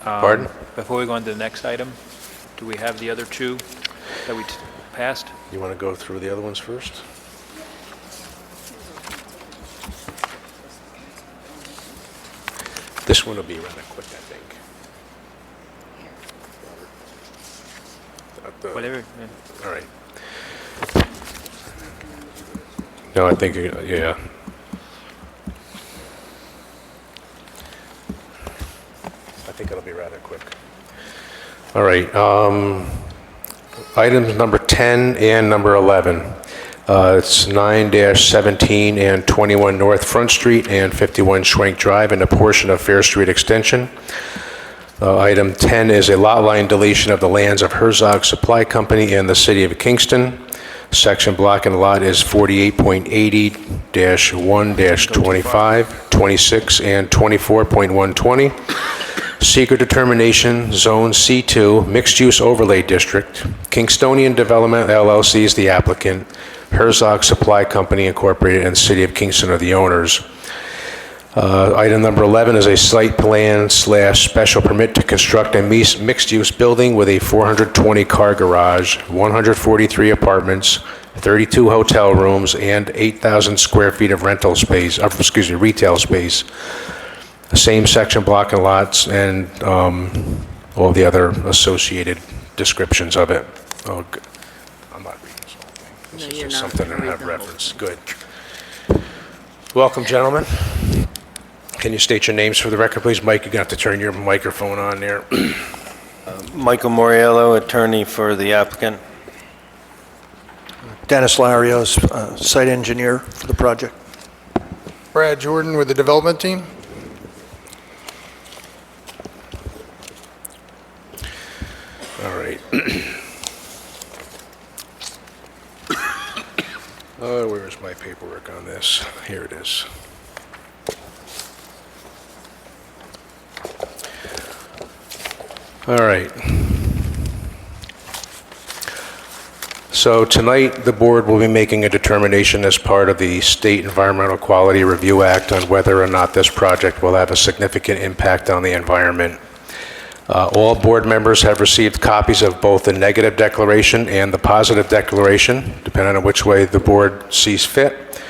Pardon? Before we go on to the next item, do we have the other two that we passed? You want to go through the other ones first? This one will be rather quick, I think. Whatever. Yeah. All right. No, I think, yeah. I think it'll be rather quick. All right. Items number 10 and number 11. It's 9-17 and 21 North Front Street and 51 Schwenk Drive and a portion of Fair Street Extension. Item 10 is a lot line deletion of the lands of Herzog Supply Company in the city of Kingston. Section block and lot is 48.80-1-25, 26, and 24.120. SEQR Determination, Zone C2, Mixed Use Overlay District. Kingstonian Development LLC is the applicant. Herzog Supply Company Incorporated and City of Kingston are the owners. Item number 11 is a site plan / special permit to construct a mixed-use building with a 420-car garage, 143 apartments, 32 hotel rooms, and 8,000 square feet of retail space. Same section, block and lots, and all the other associated descriptions of it. Oh, good. I'm not reading this whole thing. This is just something that I have referenced. Good. Welcome, gentlemen. Can you state your names for the record, please? Mike, you're going to have to turn your microphone on there. Michael Moriello, attorney for the applicant. Dennis Larios, site engineer for the project. Brad Jordan with the development team. All right. Where is my paperwork on this? Here it is. All right. So tonight, the board will be making a determination as part of the State Environmental Quality Review Act on whether or not this project will have a significant impact on the environment. All board members have received copies of both the negative declaration and the positive declaration, depending on which way the board sees fit.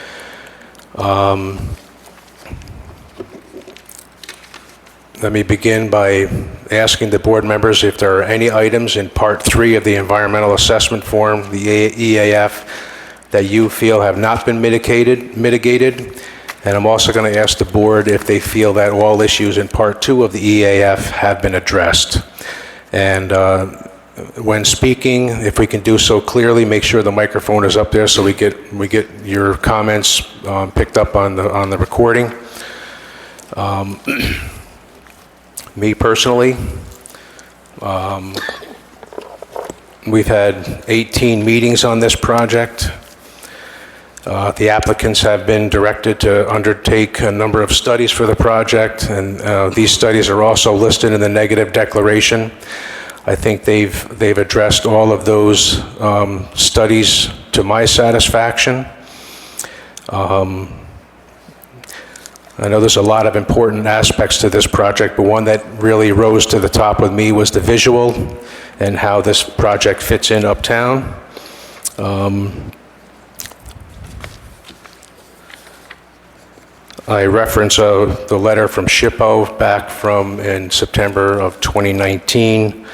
Let me begin by asking the board members if there are any items in Part 3 of the Environmental Assessment Form, the EAF, that you feel have not been mitigated. And I'm also going to ask the board if they feel that all issues in Part 2 of the EAF have been addressed. And when speaking, if we can do so clearly, make sure the microphone is up there so we get your comments picked up on the recording. Me personally, we've had 18 meetings on this project. The applicants have been directed to undertake a number of studies for the project, and these studies are also listed in the negative declaration. I think they've addressed all of those studies to my satisfaction. I know there's a lot of important aspects to this project, but one that really rose to the top with me was the visual and how this project fits in uptown. I reference the letter from SHPO back from in September of 2019.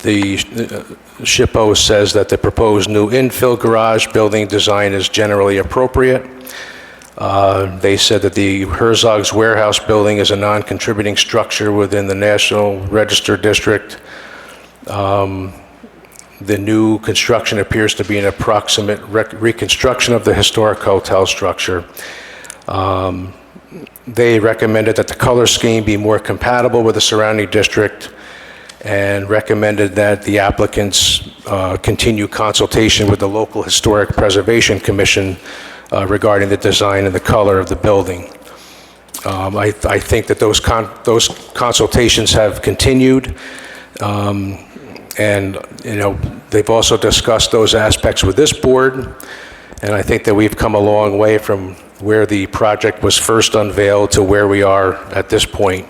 The SHPO says that the proposed new infill garage building design is generally appropriate. They said that the Herzog's warehouse building is a non-contributing structure within the National Register District. The new construction appears to be an approximate reconstruction of the historic hotel structure. They recommended that the color scheme be more compatible with the surrounding district and recommended that the applicants continue consultation with the local Historic Preservation Commission regarding the design and the color of the building. I think that those consultations have continued. And, you know, they've also discussed those aspects with this board, and I think that we've come a long way from where the project was first unveiled to where we are at this point.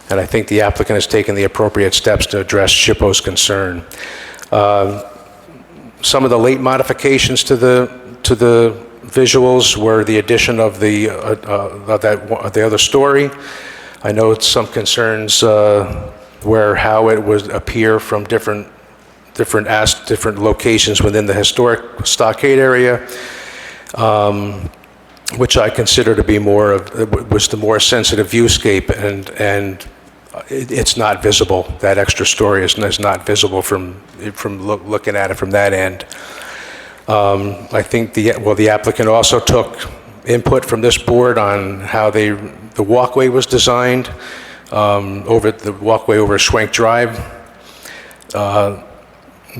And I think the applicant has taken the appropriate steps to address SHPO's concern. Some of the late modifications to the visuals were the addition of the other story. I know some concerns where how it would appear from different locations within the historic stockade area, which I consider to be was the more sensitive viewscape, and it's not visible. That extra story is not visible from looking at it from that end. I think the applicant also took input from this board on how the walkway was designed, the walkway over Schwenk Drive,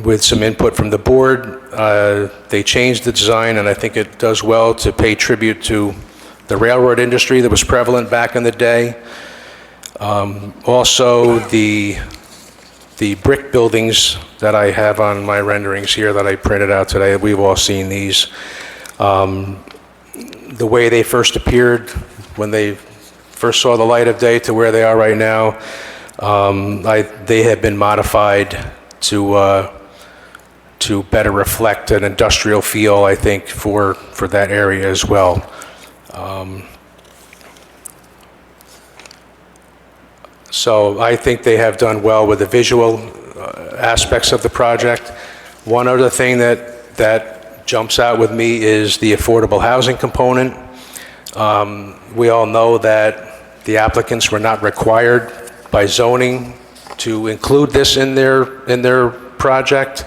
with some input from the board. They changed the design, and I think it does well to pay tribute to the railroad industry that was prevalent back in the day. Also, the brick buildings that I have on my renderings here that I printed out today, we've all seen these. The way they first appeared when they first saw the light of day to where they are right now, they have been modified to better reflect an industrial feel, I think, for that area as well. So I think they have done well with the visual aspects of the project. One other thing that jumps out with me is the affordable housing component. We all know that the applicants were not required by zoning to include this in their project.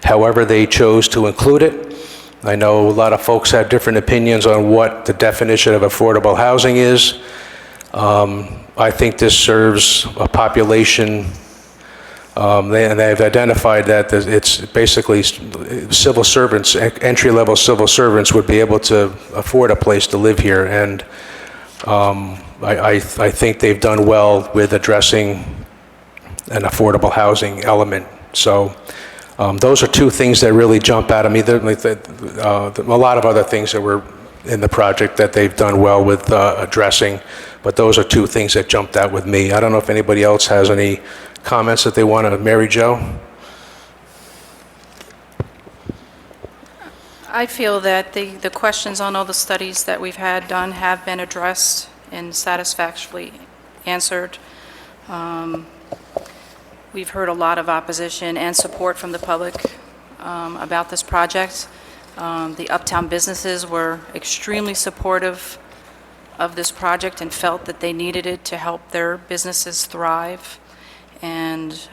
However, they chose to include it. I know a lot of folks have different opinions on what the definition of affordable housing is. I think this serves a population, and they've identified that it's basically civil servants, entry-level civil servants would be able to afford a place to live here, and I think they've done well with addressing an affordable housing element. So those are two things that really jump out at me. A lot of other things that were in the project that they've done well with addressing, but those are two things that jumped out with me. I don't know if anybody else has any comments that they want to. Mary Jo? I feel that the questions on all the studies that we've had done have been addressed and satisfactorily answered. We've heard a lot of opposition and support from the public about this project. The uptown businesses were extremely supportive of this project and felt that they needed it to help their businesses thrive. And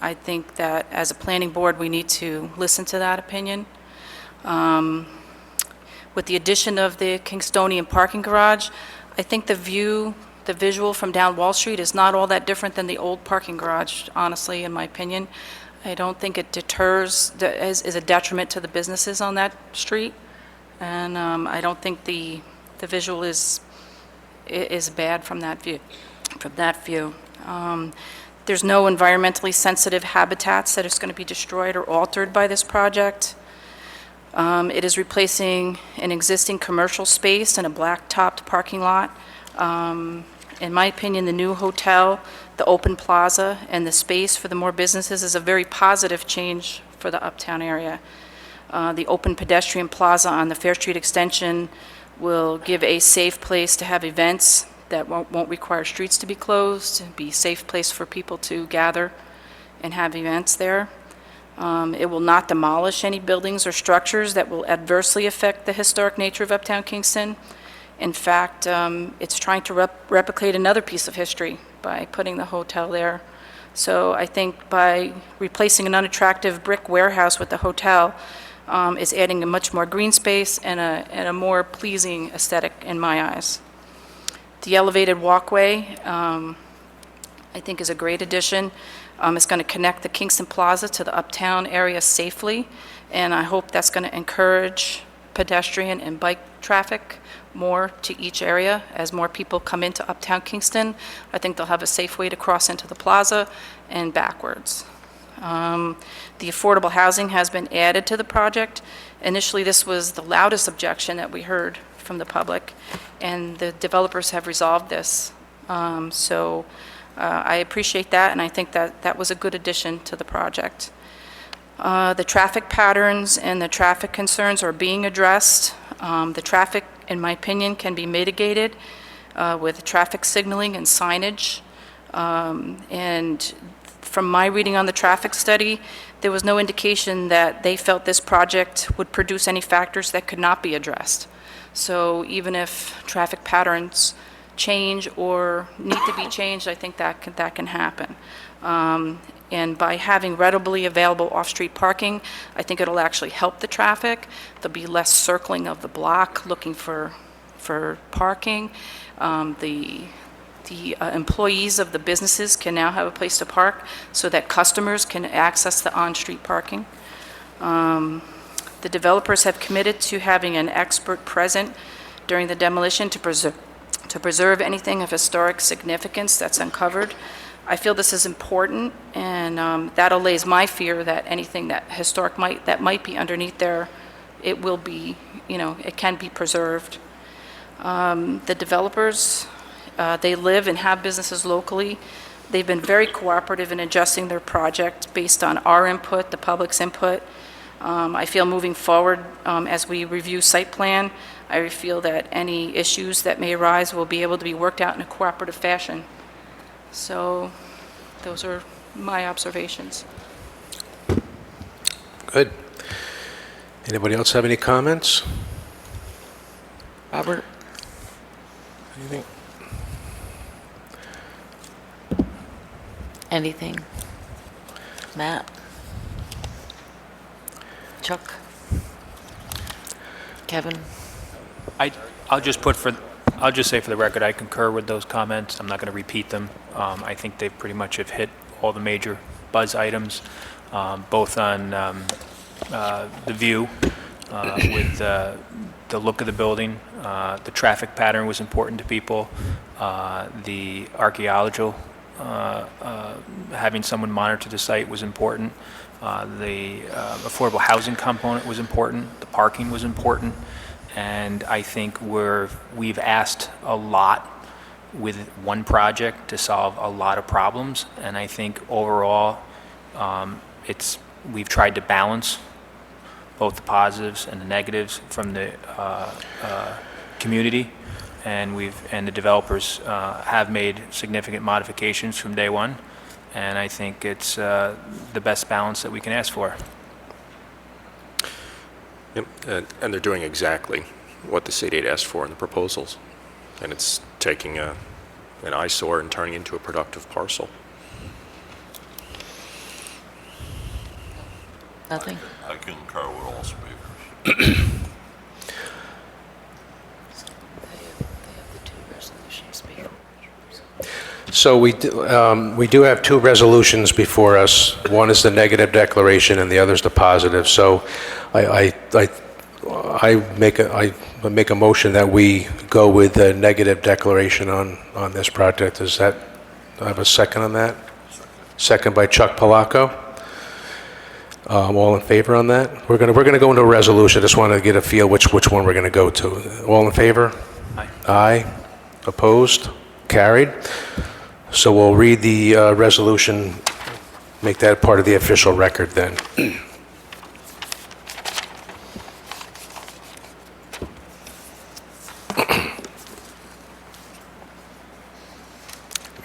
I think that as a planning board, we need to listen to that opinion. With the addition of the Kingstonian parking garage, I think the visual from down Wall Street is not all that different than the old parking garage, honestly, in my opinion. I don't think it is a detriment to the businesses on that street. And I don't think the visual is bad from that view. There's no environmentally sensitive habitats that is going to be destroyed or altered by this project. It is replacing an existing commercial space and a black-topped parking lot. In my opinion, the new hotel, the open plaza, and the space for the more businesses is a very positive change for the uptown area. The open pedestrian plaza on the Fair Street extension will give a safe place to have events that won't require streets to be closed, be a safe place for people to gather and have events there. It will not demolish any buildings or structures that will adversely affect the historic nature of Uptown Kingston. In fact, it's trying to replicate another piece of history by putting the hotel there. So I think by replacing an unattractive brick warehouse with the hotel is adding a much more green space and a more pleasing aesthetic in my eyes. The elevated walkway, I think, is a great addition. It's going to connect the Kingston Plaza to the uptown area safely, and I hope that's going to encourage pedestrian and bike traffic more to each area. As more people come into Uptown Kingston, I think they'll have a safe way to cross into the plaza and backwards. The affordable housing has been added to the project, Initially, this was the loudest objection that we heard from the public, and the developers have resolved this. So I appreciate that, and I think that that was a good addition to the project. The traffic patterns and the traffic concerns are being addressed. The traffic, in my opinion, can be mitigated with traffic signaling and signage. And from my reading on the traffic study, there was no indication that they felt this project would produce any factors that could not be addressed. So even if traffic patterns change or need to be changed, I think that can happen. And by having readily available off-street parking, I think it'll actually help the traffic. There'll be less circling of the block looking for parking. The employees of the businesses can now have a place to park so that customers can access the on-street parking. The developers have committed to having an expert present during the demolition to preserve anything of historic significance that's uncovered. I feel this is important, and that allays my fear that anything that historic that might be underneath there, it will be, it can be preserved. The developers, they live and have businesses locally. They've been very cooperative in adjusting their project based on our input, the public's input. I feel moving forward, as we review site plan, I feel that any issues that may arise will be able to be worked out in a cooperative fashion. So those are my observations. Good. Anybody else have any comments? Robert? Anything? Anything? Matt? Chuck? Kevin? I'll just say for the record, I concur with those comments. I'm not going to repeat them. I think they pretty much have hit all the major buzz items, both on the view with the look of the building. The traffic pattern was important to people. The archaeological, having someone monitor the site was important. The affordable housing component was important. The parking was important. And I think we've asked a lot with one project to solve a lot of problems. And I think overall, we've tried to balance both the positives and the negatives from the community. And the developers have made significant modifications from day one. And I think it's the best balance that we can ask for. Yep, and they're doing exactly what the city had asked for in the proposals. And it's taking an eyesore and turning into a productive parcel. Nothing? I concur with all speakers. They have the two resolutions speaking. So we do have two resolutions before us. One is the negative declaration and the other is the positive. So I make a motion that we go with the negative declaration on this project. Is that, do I have a second on that? Second by Chuck Polacco. All in favor on that? We're gonna go into a resolution. Just want to get a feel which one we're going to go to. All in favor? Aye. Aye. Opposed? Carried. So we'll read the resolution, make that part of the official record then.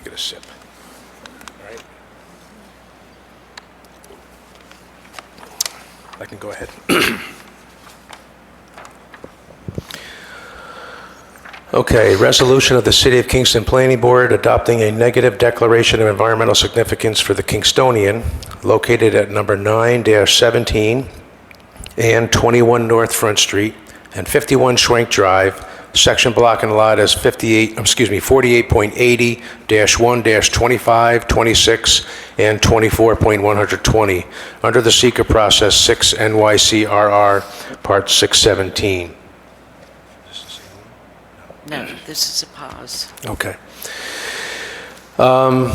Get a sip. All right. I can go ahead. Okay, resolution of the City of Kingston Planning Board adopting a negative declaration of environmental significance for the Kingstonian, located at number 9-17 and 21 North Front Street and 51 Schwenk Drive, section block and lot as 48.80-1-25, 26, and 24.120, under the SEQR process 6 NYCRR, part 617. No, this is a pause. Okay.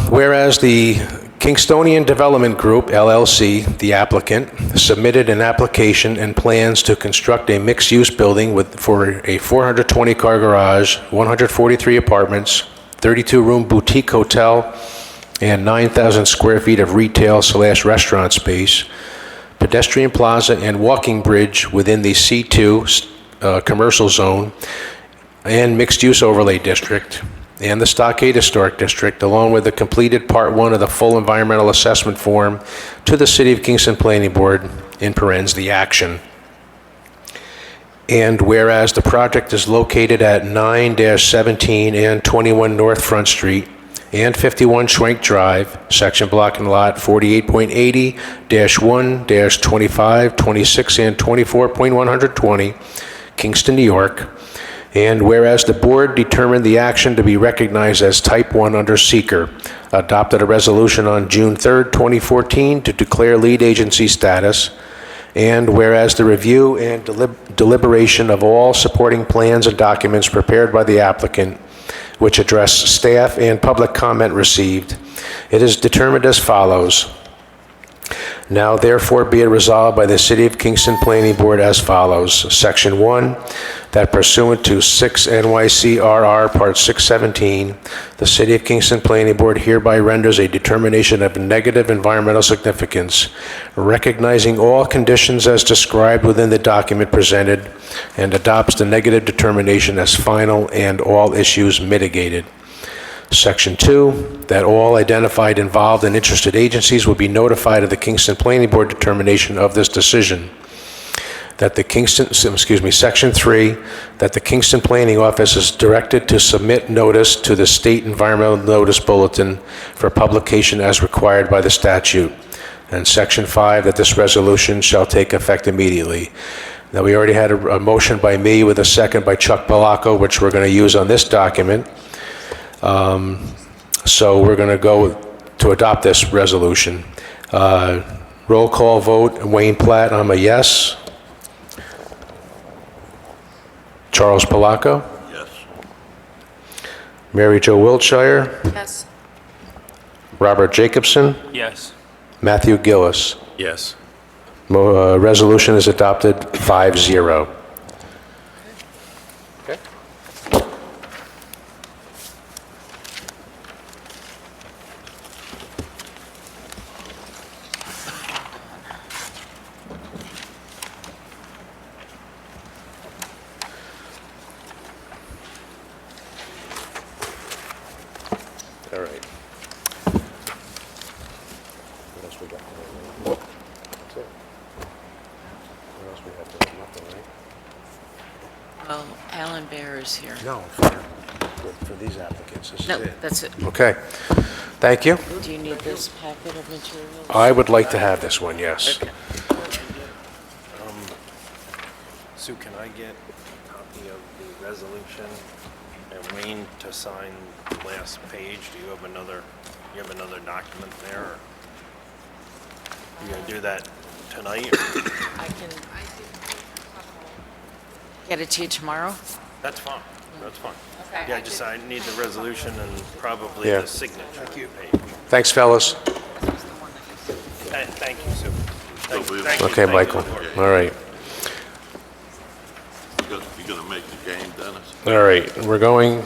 Whereas the Kingstonian Development Group LLC, the applicant, submitted an application and plans to construct a mixed-use building for a 420-car garage, 143 apartments, 32-room boutique hotel, and 9,000 square feet of retail/restaurant space, pedestrian plaza and walking bridge within the C2 commercial zone and mixed-use overlay district, and the Stockade Historic District, along with the completed Part 1 of the full environmental assessment form to the City of Kingston Planning Board, in parens, the action. And whereas the project is located at 9-17 and 21 North Front Street and 51 Schwenk Drive, section block and lot 48.80-1-25, 26, and 24.120, Kingston, New York. And whereas the board determined the action to be recognized as Type 1 under SEQR, adopted a resolution on June 3rd, 2014 to declare lead agency status, and whereas the review and deliberation of all supporting plans and documents prepared by the applicant, which address staff and public comment received, it is determined as follows. Now therefore be it resolved by the City of Kingston Planning Board as follows. Section 1, that pursuant to 6 NYCRR Part 617, the City of Kingston Planning Board hereby renders a determination of negative environmental significance, recognizing all conditions as described within the document presented, and adopts the negative determination as final and all issues mitigated. Section 2, that all identified involved and interested agencies will be notified of the Kingston Planning Board determination of this decision. That the Section 3, that the Kingston Planning Office is directed to submit notice to the State Environmental Notice Bulletin for publication as required by the statute. And Section 5, that this resolution shall take effect immediately. Now, we already had a motion by me with a second by Chuck Balaco, which we're going to use on this document. So we're going to go to adopt this resolution. Roll call vote, Wayne Platt, I'm a yes. Charles Palaco? Yes. Mary Jo Wiltshire? Yes. Robert Jacobson? Yes. Matthew Gillis? Yes. Resolution is adopted 5-0. All right. What else we got? That's it. What else we have? Nothing, right? Well, Alan Bear is here. No, for these applicants, this is No, it. that's it. Okay. Thank you. Do you need this packet of materials? I would like to have this one, yes. Sue, can I get a copy of the resolution and Wayne to sign the last page? Do you have another document there? Or you gonna do that tonight? I can get it to you tomorrow. That's fine, that's fine. Okay. Yeah, I need the resolution and probably Yeah. the signature page. Thanks, fellas. Thank you, Sue. Thank you. Okay, Michael. All right. You gonna make the game, Dennis? All right, we're going